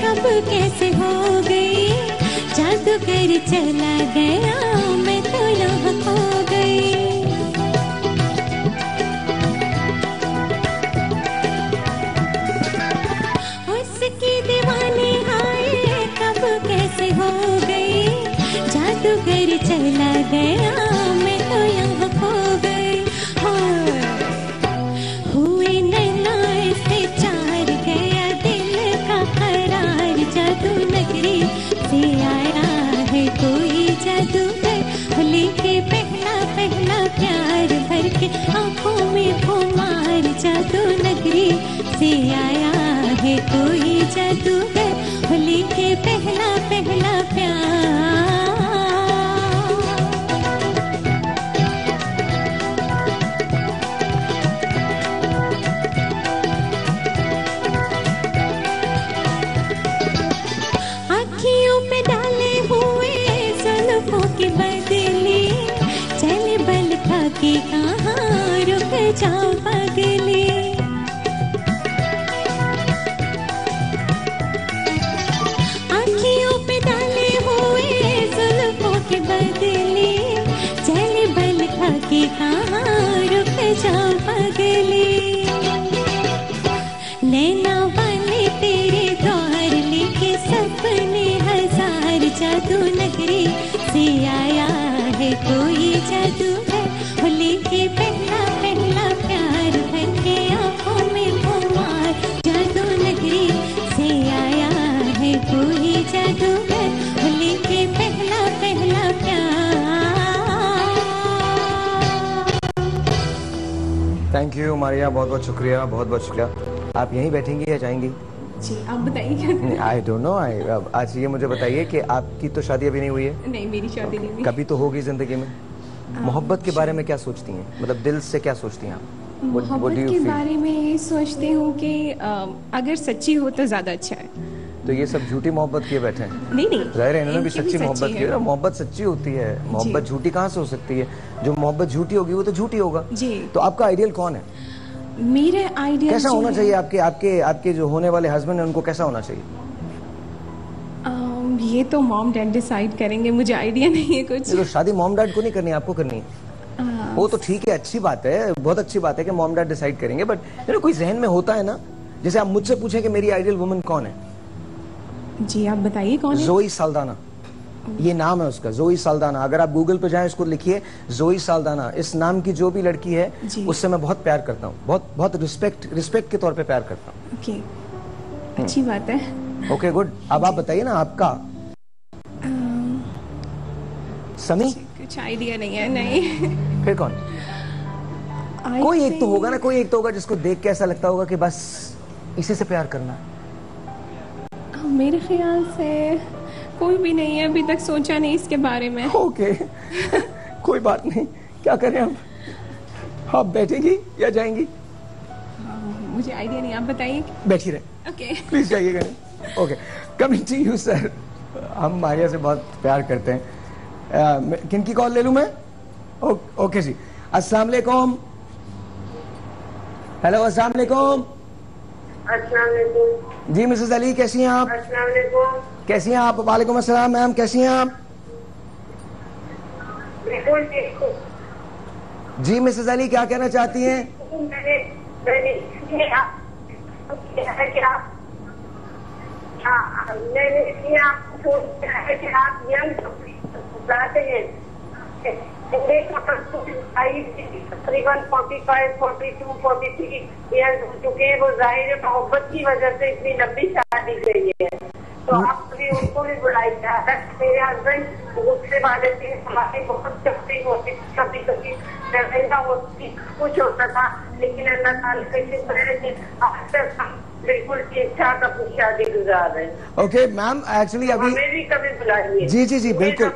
कब कैसे हो गई, जादूगर चला गया मैं तो यहाँ खो गई। उसकी दीवानी आए कब कैसे हो गई, जादूगर चला गया मैं तो यहाँ खो गई। हुए नैना से चार गया दिल का करार, जादू नगरी से आया है कोई जादूगर, लेके पहला पहला प्यार भर के आंखों में खुमार, जादू नगरी से आया है कोई जादूगर, लेके पहला पहला प्यार। अखियों पे डाले हुए जुल्फों के बदले, चले बल खा के कहाँ रुक जाओ पगले। अखियों पे डाले हुए जुल्फों के बदले, चले बल खा के कहाँ रुक जाओ पगले। नैना वाले तेरे द्वार लेके सपने हजार, जादू नगरी से आया है कोई जादूगर, लेके पहला पहला प्यार भर के आंखों में खुमार, जादू नगरी से आया है कोई जादूगर, लेके पहला पहला प्यार। थैंक यू मारिया, बहुत बहुत शुक्रिया, बहुत बहुत शुक्रिया। आप यहीं बैठेंगी या जाएंगी? जी आप बताइए। I don't know. आज ये मुझे बताइए कि आपकी तो शादी अभी नहीं हुई है? नहीं, मेरी शादी नहीं हुई। कभी तो होगी जिंदगी में। मोहब्बत के बारे में क्या सोचती हैं, मतलब दिल से क्या सोचती हैं आप? मोहब्बत के बारे में ये सोचती हूँ कि अगर सच्ची हो तो ज्यादा अच्छा है। तो ये सब झूठी मोहब्बत किए बैठे हैं? नहीं, जाहिर है इन्होंने भी सच्ची मोहब्बत की है। मोहब्बत सच्ची होती है, मोहब्बत झूठी कहाँ से हो सकती है? जो मोहब्बत झूठी होगी वो तो झूठी होगा जी। तो आपका आइडियल कौन है? मेरे आइडियल कैसा होना चाहिए? आपके जो होने वाले हस्बैंड है उनको कैसा होना चाहिए? ये तो मॉम डैड डिसाइड करेंगे, मुझे आइडिया नहीं है कुछ। तो शादी मॉम डैड को नहीं करनी है, आपको करनी है। वो तो ठीक है, अच्छी बात है, बहुत अच्छी बात है कि मॉम डैड डिसाइड करेंगे, बट कोई जहन में होता है ना, जैसे आप मुझसे पूछें कि मेरी आइडियल वुमन कौन है। जी आप बताइए कौन है? जोई साल्दाना, ये नाम है उसका, जोई साल्दाना। अगर आप गूगल पे जाएं इसको लिखिए जोई साल्दाना। इस नाम की जो भी लड़की है उससे मैं बहुत प्यार करता हूँ, बहुत रिस्पेक्ट के तौर पे प्यार करता हूँ। ओके, अच्छी बात है। Okay good. अब आप बताइए ना आपका। समी? कुछ आइडिया नहीं है। नहीं। फिर कौन? कोई एक तो होगा ना, कोई एक तो होगा जिसको देख के ऐसा लगता होगा कि बस इसी से प्यार करना है। मेरे ख्याल से कोई भी नहीं है, अभी तक सोचा नहीं इसके बारे में। ओके कोई बात नहीं, क्या करें अब? आप बैठेगी या जाएंगी? मुझे आइडिया नहीं, आप बताइए। बैठी रहे। ओके प्लीज जाइएगा। Okay, coming to you sir. हम मारिया से बहुत प्यार करते हैं। किनकी कॉल ले लूं मैं? ओके जी। अस्सलाम वालेकुम। हेलो, अस्सलाम वालेकुम। जी मिसेस अली, कैसी हैं आप? कैसी हैं आप? वालेकुम अस्सलाम मैम, कैसी हैं आप? जी मिसेस अली, क्या कहना चाहती हैं? तकरीबन 45, 42, 43 ईयर्स हो चुके हैं। वो जाहिर है मोहब्बत की वजह से इतनी लंबी शादी गई है, तो आप भी उनको भी बुलाइए। मेरे हस्बैंड गुस्से वाले थे, हमारी बहुत तकलीफ होती, कभी कभी लड़ाइयाँ होती, कुछ होता था, लेकिन अल्लाह ताला के शुक्र है कि आज तक हम बिल्कुल ठीक ठाक अपनी शादी गुजार रहे हैं। ओके मैम, एक्चुअली अभी हमें भी कभी बुलाइए। जी जी जी बिल्कुल।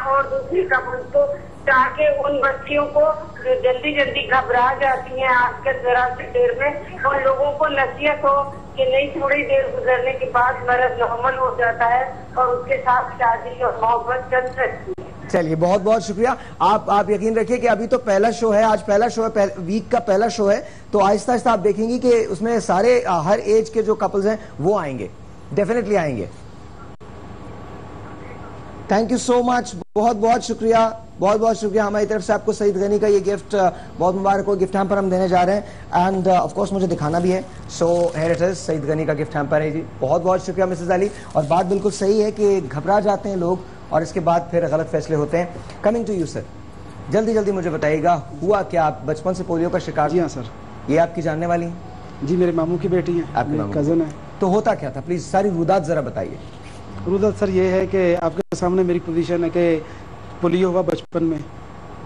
और दूसरी कपल को, ताकि उन बच्चियों को जो जल्दी जल्दी घबरा जाती हैं आजकल जरा सी देर में, उन लोगों को नसीहत हो कि नहीं, थोड़ी देर गुजरने के बाद मर्द नॉर्मल हो जाता है और उसके साथ शादी और मोहब्बत चल सकती है। चलिए, बहुत बहुत शुक्रिया। आप यकीन रखिए कि अभी तो पहला शो है, आज पहला शो है, वीक का पहला शो है, तो आहिस्ता आहिस्ता आप देखेंगी कि उसमें सारे हर एज के जो कपल्स हैं वो आएंगे। डेफिनेटली आएंगे। थैंक यू सो मच, बहुत बहुत शुक्रिया, बहुत बहुत शुक्रिया। हमारी तरफ से आपको सईद गनी का ये गिफ्ट बहुत मुबारक हो। गिफ्ट हैम्पर हम देने जा रहे हैं एंड ऑफ कोर्स मुझे दिखाना भी है। So here it is, Saeed Ghani का गिफ्ट हैम्पर है जी। बहुत बहुत शुक्रिया मिसेस अली। और बात बिल्कुल सही है कि घबरा जाते हैं लोग और इसके बाद फिर गलत फैसले होते हैं। कमिंग टू यू सर, जल्दी जल्दी मुझे बताइएगा, हुआ क्या? आप बचपन से पोलियो का शिकार? जी हाँ सर। ये आपकी जानने वाली हैं? जी, मेरे मामू की बेटी है, आपकी कजन है। तो होता क्या था, प्लीज सारी रुदात जरा बताइए। रुदात सर ये है कि आपके सामने मेरी पोजीशन है कि पोलियो हुआ बचपन में,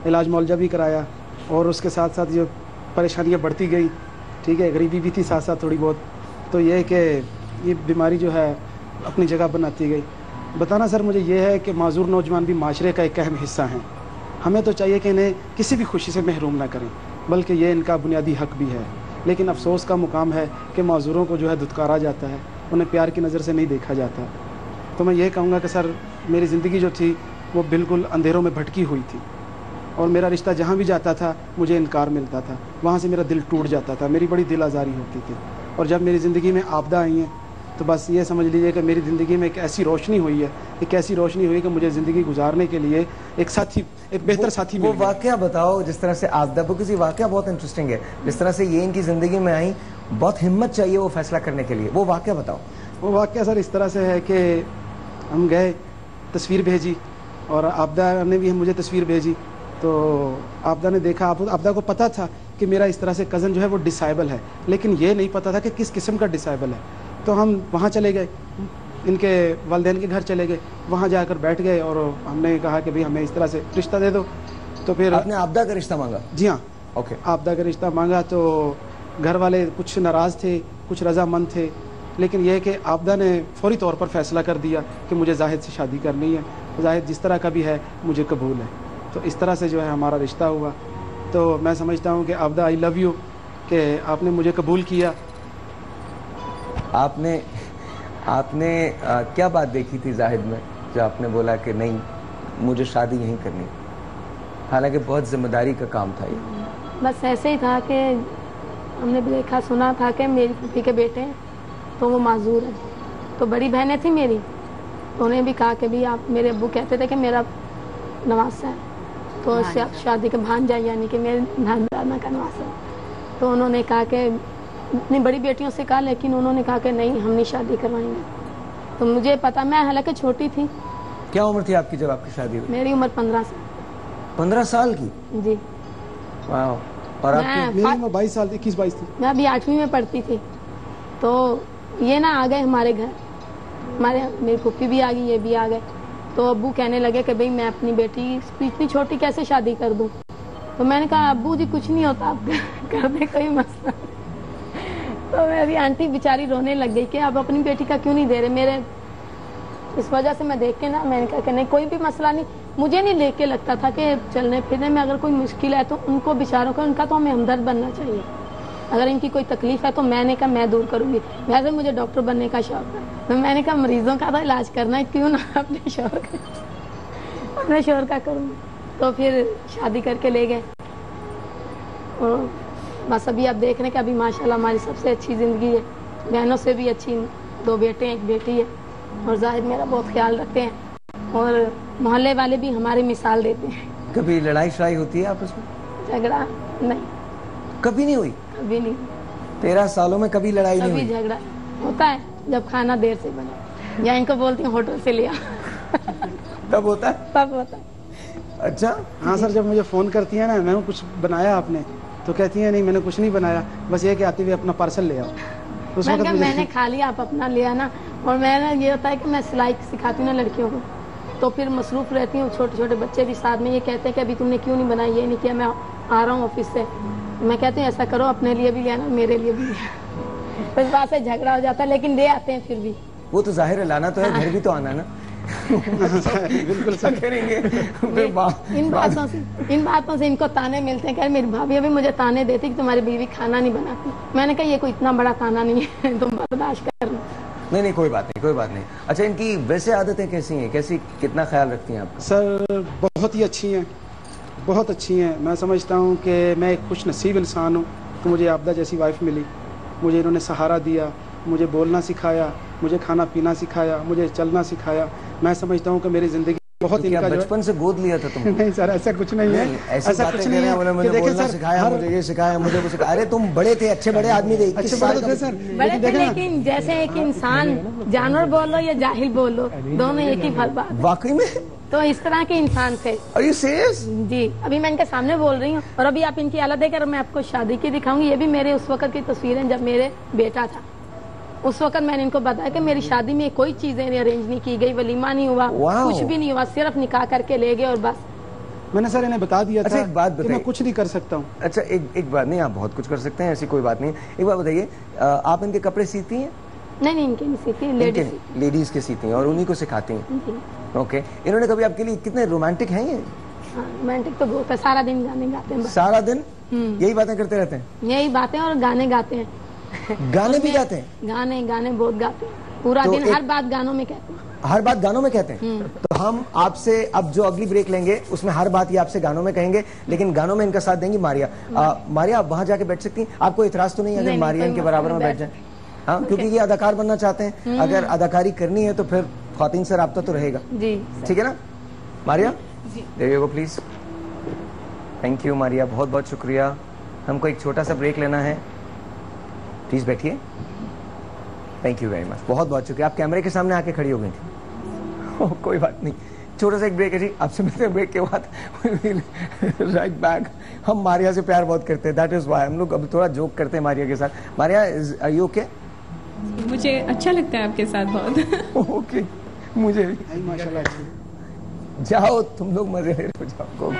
इलाज मुआवजा भी कराया और उसके साथ साथ जो परेशानियाँ बढ़ती गई, ठीक है, गरीबी भी थी साथ साथ थोड़ी बहुत। तो ये है कि ये बीमारी जो है अपनी जगह बनाती गई। बताना सर मुझे ये है कि माजूर नौजवान भी माशरे का एक अहम हिस्सा हैं। हमें तो चाहिए कि इन्हें किसी भी खुशी से महरूम ना करें, बल्कि ये इनका बुनियादी हक भी है। लेकिन अफसोस का मुकाम है कि माजूरों को जो है धुतकारा जाता है, उन्हें प्यार की नज़र से नहीं देखा जाता। तो मैं ये कहूँगा कि सर मेरी ज़िंदगी जो थी वो बिल्कुल अंधेरों में भटकी हुई थी और मेरा रिश्ता जहाँ भी जाता था मुझे इनकार मिलता था, वहाँ से मेरा दिल टूट जाता था, मेरी बड़ी दिल आज़ारी होती थी। और जब मेरी ज़िंदगी में आपदा आई हैं तो बस ये समझ लीजिए कि मेरी ज़िंदगी में एक ऐसी रोशनी हुई है, एक ऐसी रोशनी हुई कि मुझे ज़िंदगी गुजारने के लिए एक साथी, एक बेहतर साथी मिल गया। वो वाकया बताओ जिस तरह से आपदा, वो किसी वाकया बहुत इंटरेस्टिंग है, जिस तरह से ये इनकी ज़िंदगी में आई, बहुत हिम्मत चाहिए वो फैसला करने के लिए। वो वाकया बताओ। वो वाकया सर इस तरह से है कि हम गए, तस्वीर भेजी और आपदा ने भी मुझे तस्वीर भेजी। तो आपदा ने देखा, आपदा को पता था कि मेरा इस तरह से कज़न जो है वो डिसेबल है, लेकिन ये नहीं पता था कि किस किस्म का डिसेबल है। तो हम वहाँ चले गए, इनके वालिदैन के घर चले गए, वहाँ जाकर बैठ गए और हमने कहा कि भाई हमें इस तरह से रिश्ता दे दो। तो फिर आपने आपदा का रिश्ता मांगा? जी हाँ, ओके। आपदा का रिश्ता मांगा तो घर वाले कुछ नाराज़ थे, कुछ रजामंद थे, लेकिन यह कि आपदा ने फौरी तौर पर फैसला कर दिया कि मुझे जाहिद से शादी करनी है, जाहिद जिस तरह का भी है मुझे कबूल है। तो इस तरह से जो है हमारा रिश्ता हुआ। तो मैं समझता हूँ कि आपदा आई लव यू कि आपने मुझे कबूल किया। आपने क्या बात देखी थी जाहिद में जो आपने बोला कि नहीं मुझे शादी यहीं करनी? हालांकि बहुत जिम्मेदारी का काम था ये। बस ऐसे ही था कि हमने देखा सुना था कि मेरी फूफी के बेटे हैं तो वो माजूर है, तो बड़ी बहनें थी मेरी, तो उन्हें भी कहा कि भी आप, मेरे अब्बू कहते थे कि मेरा नवासा है तो उससे आप शादी के भांजा यानी कि मेरे नाना का नवासा है। तो उन्होंने कहा कि अपनी बड़ी बेटियों से कहा, लेकिन उन्होंने कहा कि नहीं हम नहीं शादी करवाएंगे। तो मुझे पता, मैं हालांकि छोटी थी। क्या उम्र थी आपकी जब आपकी शादी हुई? मेरी उम्र 15 साल। 15 साल की? जी। वाह। और आपकी? मेरी उम्र 22 साल, 21-22 थी। मैं अभी 8वीं में पढ़ती थी। तो ये ना आ गए हमारे घर, मेरी फूफी भी आ गई, ये भी आ गए। तो अब्बू कहने लगे कि भाई मैं अपनी बेटी इतनी छोटी कैसे शादी कर दूं। तो मैंने कहा अब्बू जी कुछ नहीं होता, आप कर दे, कोई मसला। तो मेरी आंटी बेचारी रोने लग गई कि आप अपनी बेटी का क्यों नहीं दे रहे। मेरे इस वजह से मैं देख के ना, मैंने कहा कि नहीं कोई भी मसला नहीं। मुझे नहीं देख के लगता था कि चलने फिरने में अगर कोई मुश्किल है तो उनको बेचारों का, उनका तो हमें हमदर्द बनना चाहिए। अगर इनकी कोई तकलीफ है तो मैंने कहा मैं दूर करूंगी। वैसे मुझे डॉक्टर बनने का शौक है, तो मैंने कहा मरीजों का तो इलाज करना है, क्यों ना अपने शोर का करूँगी। तो फिर शादी करके ले गए और बस अभी आप देख रहे हैं कि अभी माशाल्लाह हमारी सबसे अच्छी ज़िंदगी है। बहनों से भी अच्छी, 2 बेटे हैं, 1 बेटी है। और जाहिद मेरा बहुत ख्याल रखते हैं और मोहल्ले वाले भी हमारी मिसाल देते हैं। कभी लड़ाई शड़ाई होती है आपस में? झगड़ा नहीं, कभी नहीं हुई? कभी नहीं। 13 सालों में कभी लड़ाई नहीं हुई? झगड़ा होता है जब खाना देर से बने, या इनको बोलती हूँ होटल से लिया। तब होता है? तब होता है। अच्छा। हाँ सर, जब मुझे फ़ोन करती है ना, मैंने कुछ बनाया आपने, तो कहती है नहीं मैंने कुछ नहीं बनाया, बस ये कि आते हुए अपना पार्सल ले आओ। उस वक्त मैंने खा लिया, आप अपना लिया ना। और मैंने ये होता है कि मैं सिलाई सिखाती हूँ ना लड़कियों को, तो फिर मसरूफ़ रहती हूँ। छोटे छोटे बच्चे भी साथ में ये कहते हैं कि अभी तुमने क्यों नहीं बनाई, ये नहीं किया, मैं आ रहा हूँ ऑफिस से। मैं कहती हूँ ऐसा करो, अपने लिए भी लिया ना, मेरे लिए भी लिया। इस बात से झगड़ा हो जाता है, लेकिन ले आते हैं फिर भी। वो तो जाहिर है, लाना तो है, घर भी तो आना ना। बिल्कुल सर करेंगे। इन बातों से इनको ताने मिलते हैं। मेरी भाभी अभी मुझे ताने देती कि तुम्हारी बीवी खाना नहीं बनाती। मैंने कहा ये कोई इतना बड़ा ताना नहीं है, तुम बर्दाश्त करना। नहीं कोई बात नहीं, कोई बात नहीं। अच्छा, इनकी वैसे आदतें कैसी हैं, कैसी, कितना ख्याल रखती हैं आप? सर बहुत ही अच्छी हैं, बहुत अच्छी हैं। मैं समझता हूँ कि मैं एक खुश नसीब इंसान हूँ कि मुझे आपदा जैसी वाइफ मिली। मुझे इन्होंने सहारा दिया, मुझे बोलना सिखाया, मुझे खाना पीना सिखाया, मुझे चलना सिखाया। मैं समझता हूँ कि मेरी ज़िंदगी बहुत इनका बचपन से गोद लिया था तुम? नहीं सर, ऐसा कुछ नहीं है, ऐसा कुछ नहीं है। मुझे बोलना सिखाया, मुझे ये सिखाया, मुझे वो सिखाया। अरे तुम बड़े थे, अच्छे बड़े आदमी थे, अच्छे बड़े थे सर, बड़े थे, लेकिन जैसे एक इंसान, जानवर बोलो या जाहिल बोलो, दोनों एक ही फल बात। वाकई में तो इस तरह के इंसान थे। Are you serious? जी, अभी मैं इनके सामने बोल रही हूँ, और अभी आप इनकी हालत देखकर मैं आपको शादी की दिखाऊंगी। ये भी मेरे उस वक्त की तस्वीरें जब मेरे बेटा था। उस वक्त मैंने इनको बताया कि मेरी शादी में कोई चीजें अरेंज नहीं की गई, वलीमा नहीं हुआ, कुछ भी नहीं हुआ, सिर्फ निकाह करके ले गए और बस। मैंने सर इन्हें बता दिया था एक बात कि मैं कुछ नहीं कर सकता हूँ। अच्छा, एक बात नहीं, आप बहुत कुछ कर सकते हैं, ऐसी कोई बात नहीं। एक बात बताइए, आप इनके कपड़े सीती हैं? नहीं, इनके नहीं सीती, लेडीज के सीती हैं और उन्हीं को सिखाती हैं। ओके, इन्होंने कभी आपके लिए, कितने रोमांटिक हैं ये? रोमांटिक तो बहुत है, सारा दिन गाने गाते हैं, सारा दिन यही बातें करते रहते हैं? यही बातें, और गाने गाते हैं। गाने भी गाते हैं? गाने बहुत गाते हैं, पूरा दिन हर बात गानों में कहते हैं। हर बात गानों में कहते हैं? तो हम आपसे अब जो अगली ब्रेक लेंगे उसमें हर बात ये आपसे गानों में कहेंगे, लेकिन गानों में इनका साथ देंगी मारिया। मारिया, आप वहां जाके बैठ सकती हैं, आपको इतराज तो नहीं है अगर मारिया इनके बराबर में बैठ जाए? हाँ, क्योंकि ये अदाकार बनना चाहते हैं, अगर अदाकारी करनी है तो फिर ख्वातीन से राब्ता तो रहेगा जी। ठीक है ना Maria? There you go, please. Thank you Maria, बहुत बहुत शुक्रिया। हमको एक छोटा सा ब्रेक लेना है, प्लीज बैठिए। थैंक यू वेरी मच, बहुत बहुत शुक्रिया। आप कैमरे के सामने आके खड़ी हो गई थी। कोई बात नहीं, छोटा सा एक ब्रेक है जी, आपसे मिलते हैं ब्रेक के बाद। Right back. हम मारिया से प्यार बहुत करते हैं, दैट इज व्हाई हम लोग अब थोड़ा जोक करते हैं मारिया के साथ। Maria, are you okay? मुझे अच्छा लगता है आपके साथ बहुत। ओके, मुझे भी माशाल्लाह। जाओ तुम लोग मजे ले रहे हो, जाओ।